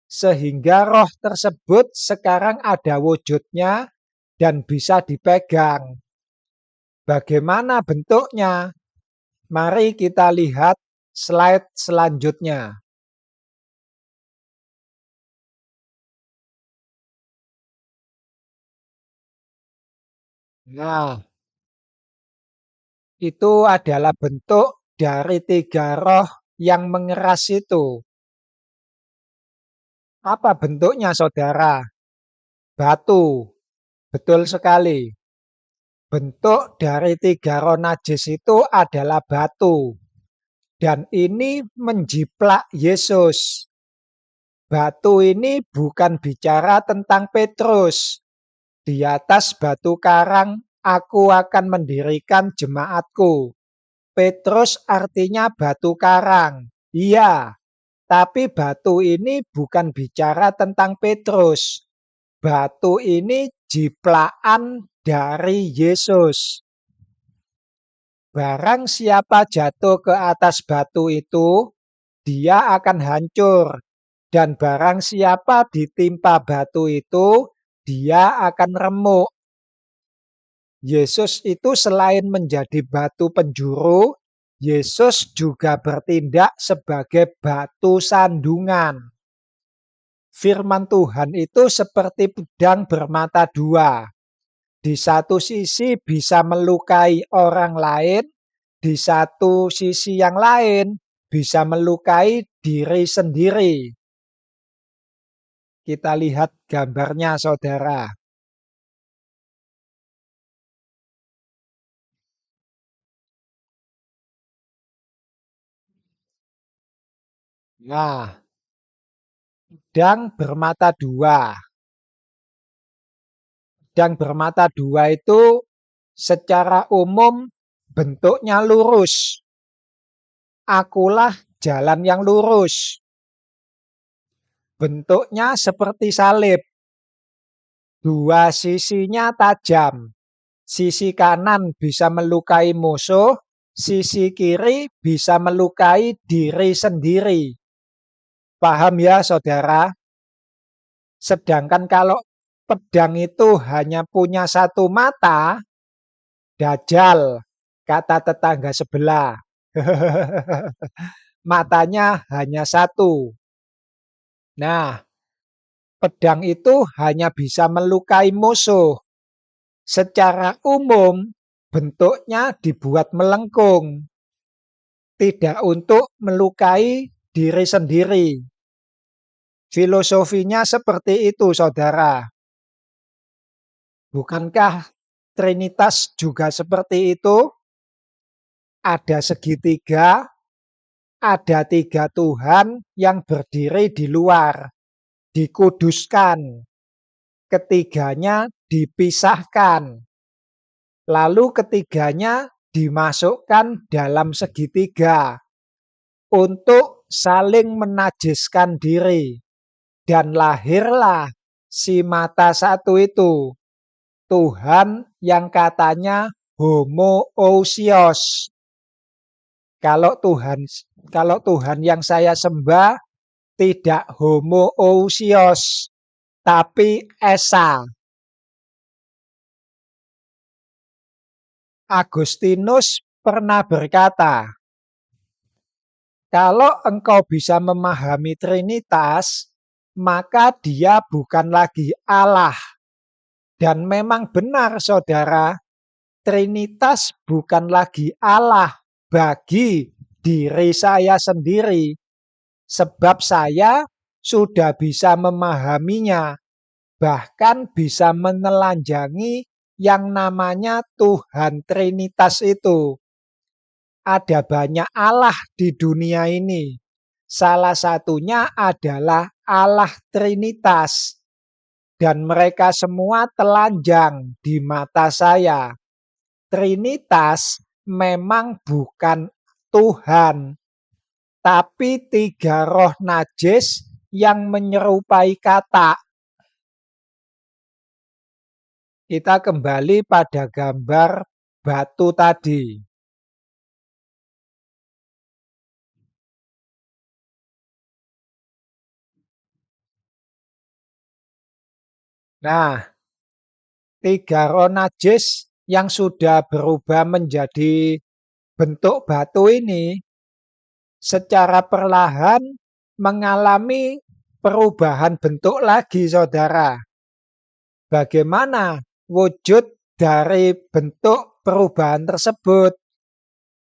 Sehingga roh tersebut sekarang ada wujudnya dan bisa dipegang. Bagaimana bentuknya? Mari kita lihat slide selanjutnya. Nah, Itu adalah bentuk dari tiga roh yang mengeras itu. Apa bentuknya, saudara? Batu. Betul sekali. Bentuk dari tiga roh najis itu adalah batu. Dan ini menjiplak Yesus. Batu ini bukan bicara tentang Petrus. Di atas batu karang aku akan mendirikan jemaatku. Petrus artinya batu karang. Iya, tapi batu ini bukan bicara tentang Petrus. Batu ini jiplaan dari Yesus. Barang siapa jatuh ke atas batu itu, dia akan hancur. Dan barang siapa ditimpa batu itu, dia akan remuk. Yesus itu selain menjadi batu penjuru, Yesus juga bertindak sebagai batu sandungan. Firman Tuhan itu seperti pedang bermata dua. Di satu sisi bisa melukai orang lain, di satu sisi yang lain bisa melukai diri sendiri. Kita lihat gambarnya, saudara. Nah, pedang bermata dua. Pedang bermata dua itu secara umum bentuknya lurus. Akulah jalan yang lurus. Bentuknya seperti salib. Dua sisinya tajam. Sisi kanan bisa melukai musuh, sisi kiri bisa melukai diri sendiri. Paham ya, saudara? Sedangkan kalau pedang itu hanya punya satu mata, dajal, kata tetangga sebelah. Matanya hanya satu. Nah, pedang itu hanya bisa melukai musuh. Secara umum, bentuknya dibuat melengkung, tidak untuk melukai diri sendiri. Filosofinya seperti itu, saudara. Bukankah Trinitas juga seperti itu? Ada segitiga, ada tiga Tuhan yang berdiri di luar, dikuduskan. Ketiganya dipisahkan. Lalu ketiganya dimasukkan dalam segitiga untuk saling menajiskan diri. Dan lahirlah si mata satu itu, Tuhan yang katanya homoousios. Kalau Tuhan yang saya sembah tidak homoousios, tapi esa. Agustinus pernah berkata, kalau engkau bisa memahami Trinitas, maka dia bukan lagi Allah. Dan memang benar, saudara, Trinitas bukan lagi Allah bagi diri saya sendiri, sebab saya sudah bisa memahaminya, bahkan bisa menelanjangi yang namanya Tuhan Trinitas itu. Ada banyak Allah di dunia ini. Salah satunya adalah Allah Trinitas. Dan mereka semua telanjang di mata saya. Trinitas memang bukan Tuhan, tapi tiga roh najis yang menyerupai kata. Kita kembali pada gambar batu tadi. Nah, tiga roh najis yang sudah berubah menjadi bentuk batu ini secara perlahan mengalami perubahan bentuk lagi, saudara. Bagaimana wujud dari bentuk perubahan tersebut?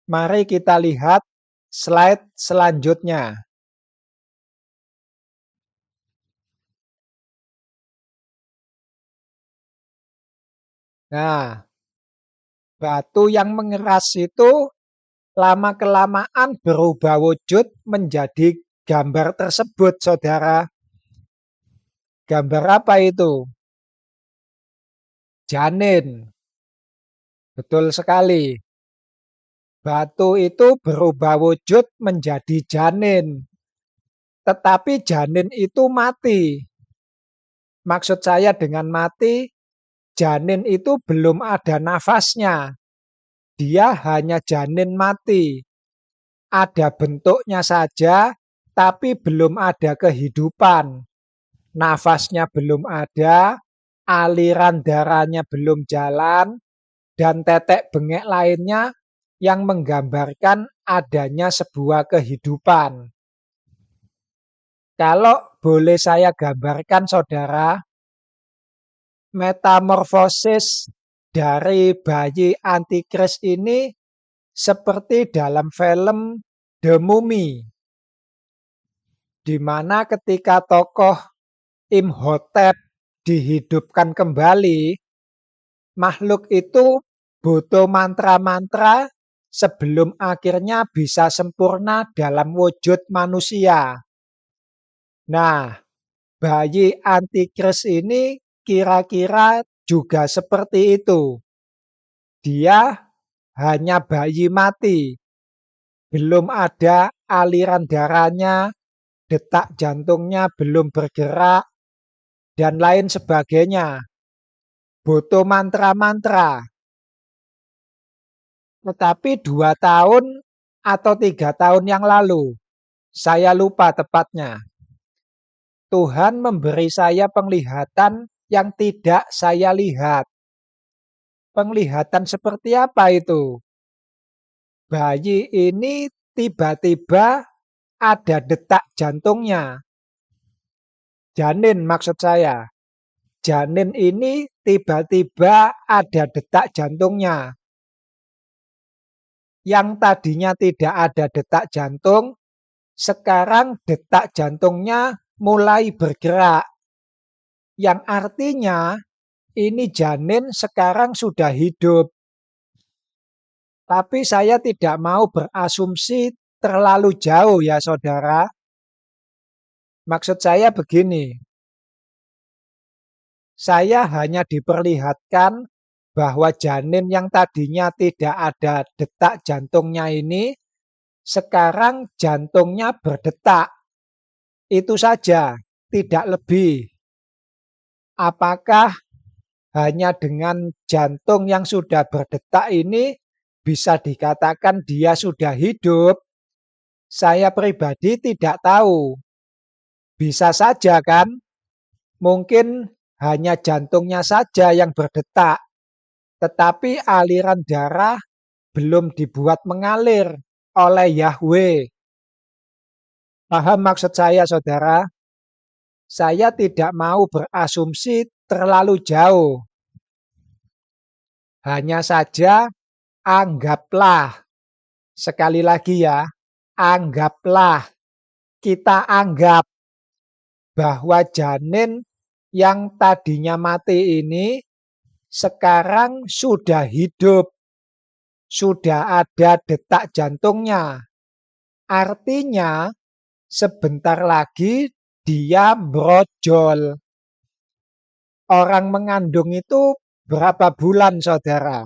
Mari kita lihat slide selanjutnya. Nah, batu yang mengeras itu lama-kelamaan berubah wujud menjadi gambar tersebut, saudara. Gambar apa itu? Janin. Betul sekali. Batu itu berubah wujud menjadi janin. Tetapi janin itu mati. Maksud saya dengan mati, janin itu belum ada nafasnya. Dia hanya janin mati. Ada bentuknya saja, tapi belum ada kehidupan. Nafasnya belum ada, aliran darahnya belum jalan, dan tetek bengek lainnya yang menggambarkan adanya sebuah kehidupan. Kalau boleh saya gambarkan, saudara, metamorfosis dari bayi antikris ini seperti dalam film The Mummy, di mana ketika tokoh Imhotep dihidupkan kembali, makhluk itu butuh mantra-mantra sebelum akhirnya bisa sempurna dalam wujud manusia. Nah, bayi antikris ini kira-kira juga seperti itu. Dia hanya bayi mati, belum ada aliran darahnya, detak jantungnya belum bergerak, dan lain sebagainya. Butuh mantra-mantra. Tetapi 2 tahun atau 3 tahun yang lalu, saya lupa tepatnya, Tuhan memberi saya penglihatan yang tidak saya lihat. Penglihatan seperti apa itu? Bayi ini tiba-tiba ada detak jantungnya. Janin maksud saya. Janin ini tiba-tiba ada detak jantungnya. Yang tadinya tidak ada detak jantung, sekarang detak jantungnya mulai bergerak. Yang artinya ini janin sekarang sudah hidup. Tapi saya tidak mau berasumsi terlalu jauh ya saudara. Maksud saya begini, saya hanya diperlihatkan bahwa janin yang tadinya tidak ada detak jantungnya ini, sekarang jantungnya berdetak. Itu saja, tidak lebih. Apakah hanya dengan jantung yang sudah berdetak ini bisa dikatakan dia sudah hidup? Saya pribadi tidak tahu. Bisa saja kan? Mungkin hanya jantungnya saja yang berdetak, tetapi aliran darah belum dibuat mengalir oleh Yahweh. Paham maksud saya, saudara? Saya tidak mau berasumsi terlalu jauh. Hanya saja anggaplah, sekali lagi ya, anggaplah, kita anggap bahwa janin yang tadinya mati ini sekarang sudah hidup, sudah ada detak jantungnya. Artinya sebentar lagi dia brojol. Orang mengandung itu berapa bulan, saudara?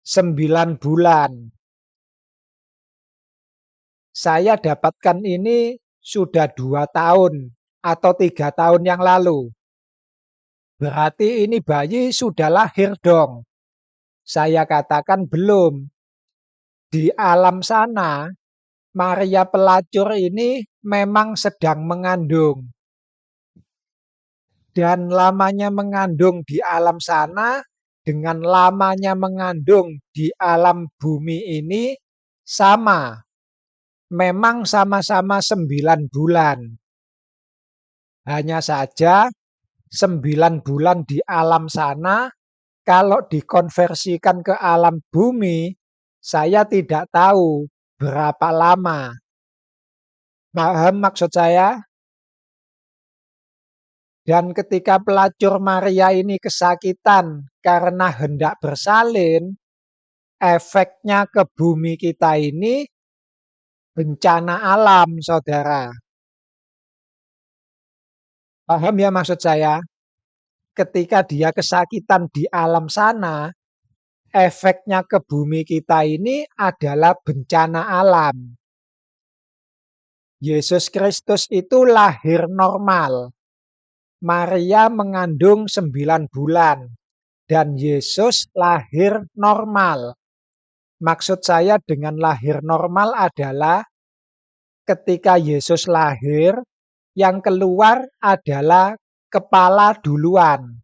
9 bulan. Saya dapatkan ini sudah 2 tahun atau 3 tahun yang lalu. Berarti ini bayi sudah lahir dong. Saya katakan belum. Di alam sana, Maria pelacur ini memang sedang mengandung. Dan lamanya mengandung di alam sana dengan lamanya mengandung di alam bumi ini sama. Memang sama-sama 9 bulan. Hanya saja 9 bulan di alam sana kalau dikonversikan ke alam bumi Saya tidak tahu berapa lama. Paham maksud saya? Dan ketika pelacur Maria ini kesakitan karena hendak bersalin, efeknya ke bumi kita ini bencana alam, saudara. Paham ya maksud saya? Ketika dia kesakitan di alam sana, efeknya ke bumi kita ini adalah bencana alam. Yesus Kristus itu lahir normal. Maria mengandung 9 bulan. Dan Yesus lahir normal. Maksud saya dengan lahir normal adalah ketika Yesus lahir, yang keluar adalah kepala duluan.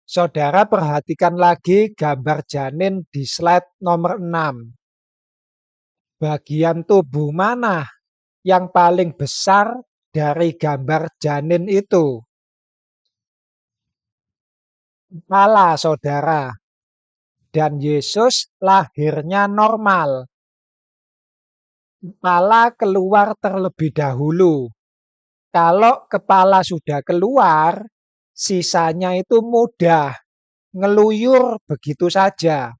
Saudara perhatikan lagi gambar janin di slide nomor 6. Bagian tubuh mana yang paling besar dari gambar janin itu? Kepala, saudara. Dan Yesus lahirnya normal. Kepala keluar terlebih dahulu. Kalau kepala sudah keluar, sisanya itu mudah, ngeluyur begitu saja.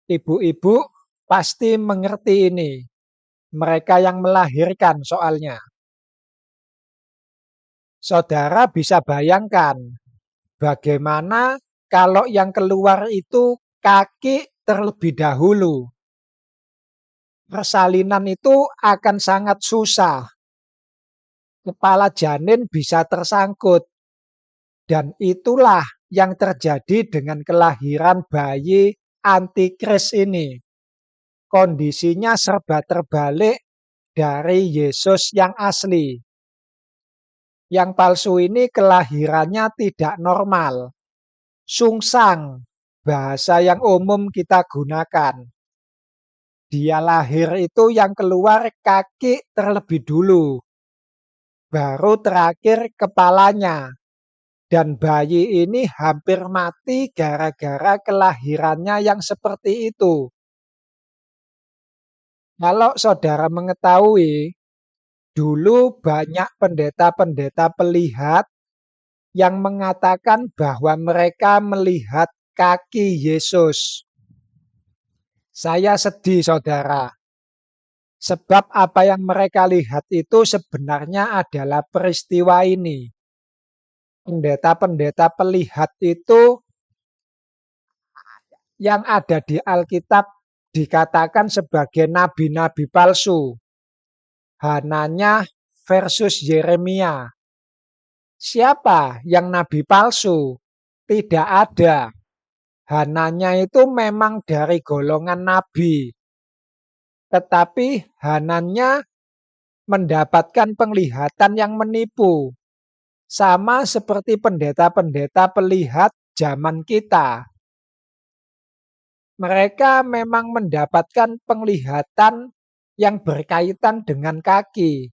Ibu-ibu pasti mengerti ini. Mereka yang melahirkan soalnya. Saudara bisa bayangkan bagaimana kalau yang keluar itu kaki terlebih dahulu. Persalinan itu akan sangat susah. Kepala janin bisa tersangkut. Dan itulah yang terjadi dengan kelahiran bayi antikris ini. Kondisinya serba terbalik dari Yesus yang asli. Yang palsu ini kelahirannya tidak normal. Sungsang, bahasa yang umum kita gunakan. Dia lahir itu yang keluar kaki terlebih dulu. Baru terakhir kepalanya. Dan bayi ini hampir mati gara-gara kelahirannya yang seperti itu. Kalau saudara mengetahui, dulu banyak pendeta-pendeta pelihat yang mengatakan bahwa mereka melihat kaki Yesus. Saya sedih, saudara. Sebab apa yang mereka lihat itu sebenarnya adalah peristiwa ini. Pendeta-pendeta pelihat itu yang ada di Alkitab dikatakan sebagai nabi-nabi palsu. Hananya versus Yeremia. Siapa yang nabi palsu? Tidak ada. Hananya itu memang dari golongan nabi. Tetapi Hananya mendapatkan penglihatan yang menipu. Sama seperti pendeta-pendeta pelihat zaman kita. Mereka memang mendapatkan penglihatan yang berkaitan dengan kaki.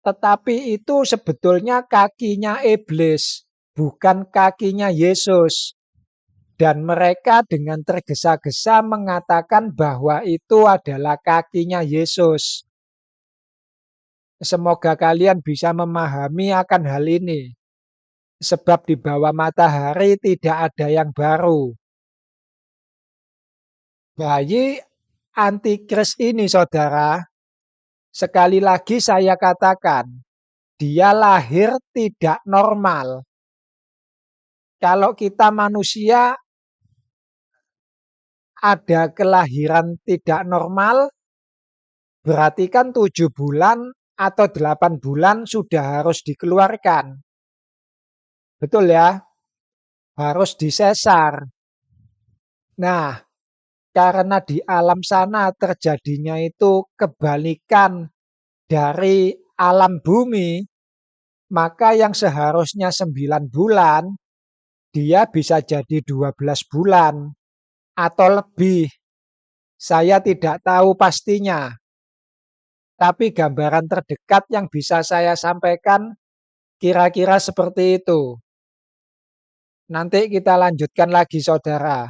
Tetapi itu sebetulnya kakinya iblis, bukan kakinya Yesus. Dan mereka dengan tergesa-gesa mengatakan bahwa itu adalah kakinya Yesus. Semoga kalian bisa memahami akan hal ini. Sebab di bawah matahari tidak ada yang baru. Bayi antikris ini, saudara, sekali lagi saya katakan, dia lahir tidak normal. Kalau kita manusia ada kelahiran tidak normal, berarti kan 7 bulan atau 8 bulan sudah harus dikeluarkan. Betul ya? Harus disesar. Nah, karena di alam sana terjadinya itu kebalikan dari alam bumi, maka yang seharusnya 9 bulan, dia bisa jadi 12 bulan atau lebih. Saya tidak tahu pastinya. Tapi gambaran terdekat yang bisa saya sampaikan kira-kira seperti itu. Nanti kita lanjutkan lagi, saudara.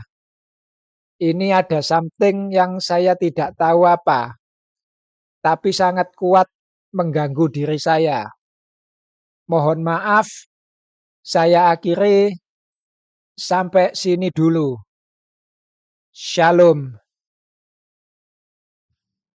Ini ada something yang saya tidak tahu apa, tapi sangat kuat mengganggu diri saya. Mohon maaf, saya akhiri sampai sini dulu. Shalom.